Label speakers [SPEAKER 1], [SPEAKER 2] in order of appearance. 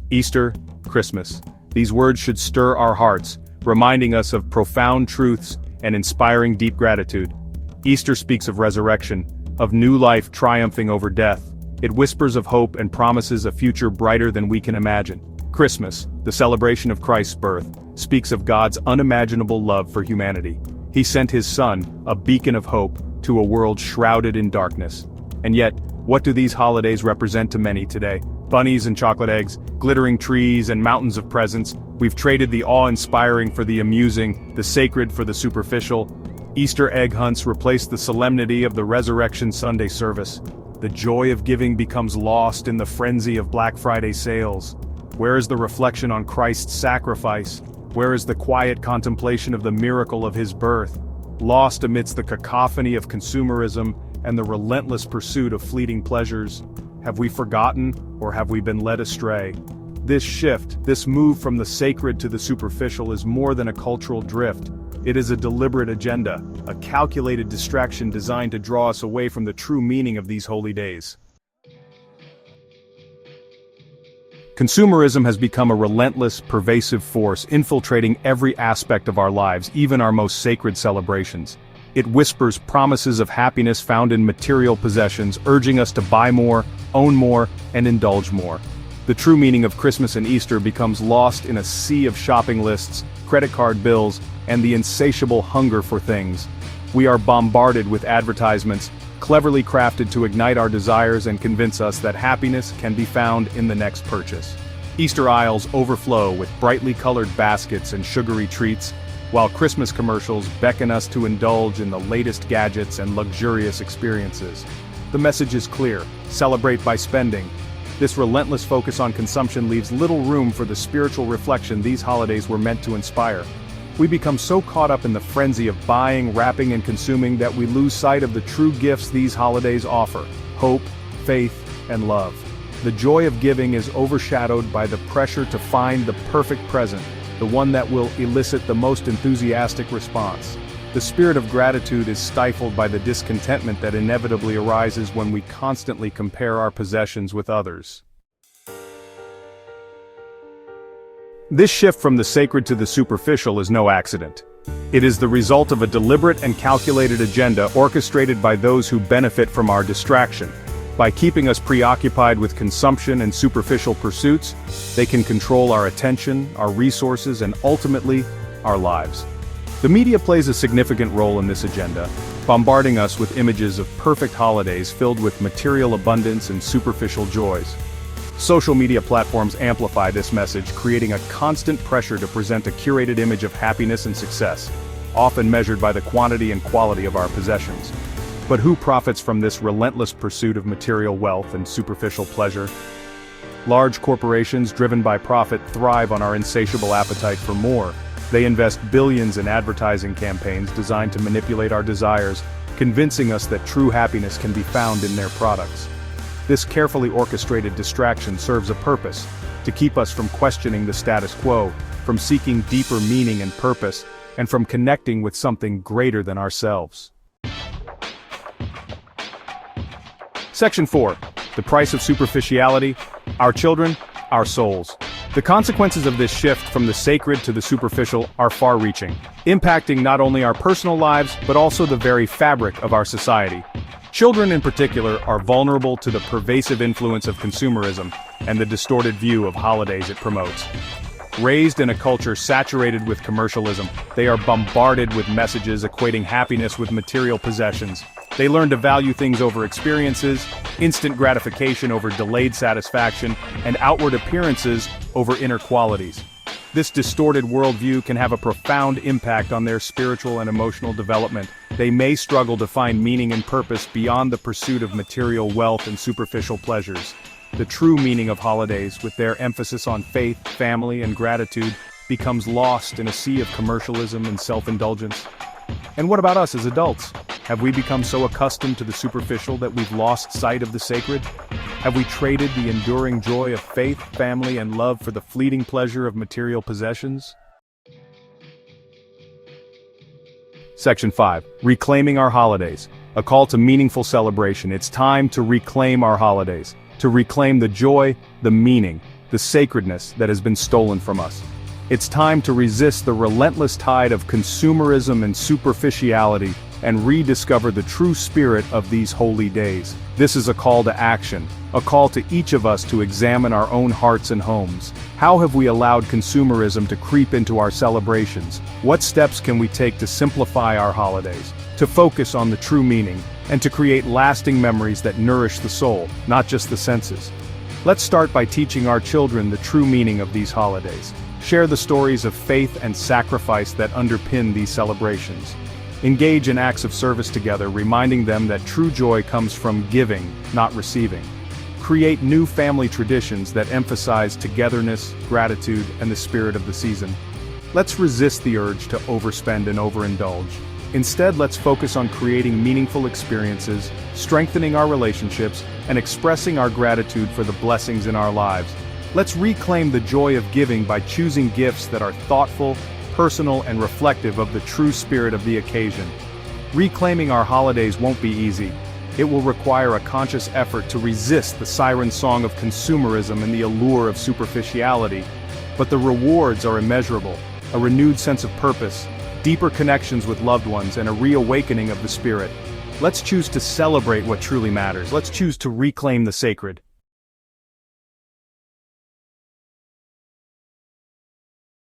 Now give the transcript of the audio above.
[SPEAKER 1] Easter, Christmas. These words should stir our hearts, reminding us of profound truths and inspiring deep gratitude. Easter speaks of resurrection, of new life triumphing over death. It whispers of hope and promises a future brighter than we can imagine. Christmas, the celebration of Christ's birth, speaks of God's unimaginable love for humanity. He sent his Son, a beacon of hope, to a world shrouded in darkness. And yet, what do these holidays represent to many today? Bunnies and chocolate eggs, glittering trees and mountains of presents. We've traded the awe-inspiring for the amusing, the sacred for the superficial. Easter egg hunts replace the solemnity of the Resurrection Sunday service. The joy of giving becomes lost in the frenzy of Black Friday sales. Where is the reflection on Christ's sacrifice? Where is the quiet contemplation of the miracle of his birth? Lost amidst the cacophony of consumerism and the relentless pursuit of fleeting pleasures. Have we forgotten, or have we been led astray? This shift, this move from the sacred to the superficial is more than a cultural drift. It is a deliberate agenda, a calculated distraction designed to draw us away from the true meaning of these holy days. Consumerism has become a relentless, pervasive force, infiltrating every aspect of our lives, even our most sacred celebrations. It whispers promises of happiness found in material possessions, urging us to buy more, own more, and indulge more. The true meaning of Christmas and Easter becomes lost in a sea of shopping lists, credit card bills, and the insatiable hunger for things. We are bombarded with advertisements, cleverly crafted to ignite our desires and convince us that happiness can be found in the next purchase. Easter aisles overflow with brightly colored baskets and sugary treats, while Christmas commercials beckon us to indulge in the latest gadgets and luxurious experiences. The message is clear: celebrate by spending. This relentless focus on consumption leaves little room for the spiritual reflection these holidays were meant to inspire. We become so caught up in the frenzy of buying, wrapping, and consuming that we lose sight of the true gifts these holidays offer: hope, faith, and love. The joy of giving is overshadowed by the pressure to find the perfect present, the one that will elicit the most enthusiastic response. The spirit of gratitude is stifled by the discontentment that inevitably arises when we constantly compare our possessions with others. This shift from the sacred to the superficial is no accident. It is the result of a deliberate and calculated agenda orchestrated by those who benefit from our distraction. By keeping us preoccupied with consumption and superficial pursuits, they can control our attention, our resources, and ultimately, our lives. The media plays a significant role in this agenda, bombarding us with images of perfect holidays filled with material abundance and superficial joys. Social media platforms amplify this message, creating a constant pressure to present a curated image of happiness and success, often measured by the quantity and quality of our possessions. But who profits from this relentless pursuit of material wealth and superficial pleasure? Large corporations driven by profit thrive on our insatiable appetite for more. They invest billions in advertising campaigns designed to manipulate our desires, convincing us that true happiness can be found in their products. This carefully orchestrated distraction serves a purpose: to keep us from questioning the status quo, from seeking deeper meaning and purpose, and from connecting with something greater than ourselves. Section 4. The price of superficiality: our children, our souls. The consequences of this shift from the sacred to the superficial are far-reaching, impacting not only our personal lives but also the very fabric of our society. Children in particular are vulnerable to the pervasive influence of consumerism and the distorted view of holidays it promotes. Raised in a culture saturated with commercialism, they are bombarded with messages equating happiness with material possessions. They learn to value things over experiences, instant gratification over delayed satisfaction, and outward appearances over inner qualities. This distorted worldview can have a profound impact on their spiritual and emotional development. They may struggle to find meaning and purpose beyond the pursuit of material wealth and superficial pleasures. The true meaning of holidays, with their emphasis on faith, family, and gratitude, becomes lost in a sea of commercialism and self-indulgence. And what about us as adults? Have we become so accustomed to the superficial that we've lost sight of the sacred? Have we traded the enduring joy of faith, family, and love for the fleeting pleasure of material possessions? Section 5. Reclaiming our holidays. A call to meaningful celebration. It's time to reclaim our holidays. To reclaim the joy, the meaning, the sacredness that has been stolen from us. It's time to resist the relentless tide of consumerism and superficiality and rediscover the true spirit of these holy days. This is a call to action, a call to each of us to examine our own hearts and homes. How have we allowed consumerism to creep into our celebrations? What steps can we take to simplify our holidays, to focus on the true meaning, and to create lasting memories that nourish the soul, not just the senses? Let's start by teaching our children the true meaning of these holidays. Share the stories of faith and sacrifice that underpin these celebrations. Engage in acts of service together, reminding them that true joy comes from giving, not receiving. Create new family traditions that emphasize togetherness, gratitude, and the spirit of the season. Let's resist the urge to overspend and overindulge. Instead, let's focus on creating meaningful experiences, strengthening our relationships, and expressing our gratitude for the blessings in our lives. Let's reclaim the joy of giving by choosing gifts that are thoughtful, personal, and reflective of the true spirit of the occasion. Reclaiming our holidays won't be easy. It will require a conscious effort to resist the siren song of consumerism and the allure of superficiality. But the rewards are immeasurable: a renewed sense of purpose, deeper connections with loved ones, and a reawakening of the spirit. Let's choose to celebrate what truly matters. Let's choose to reclaim the sacred.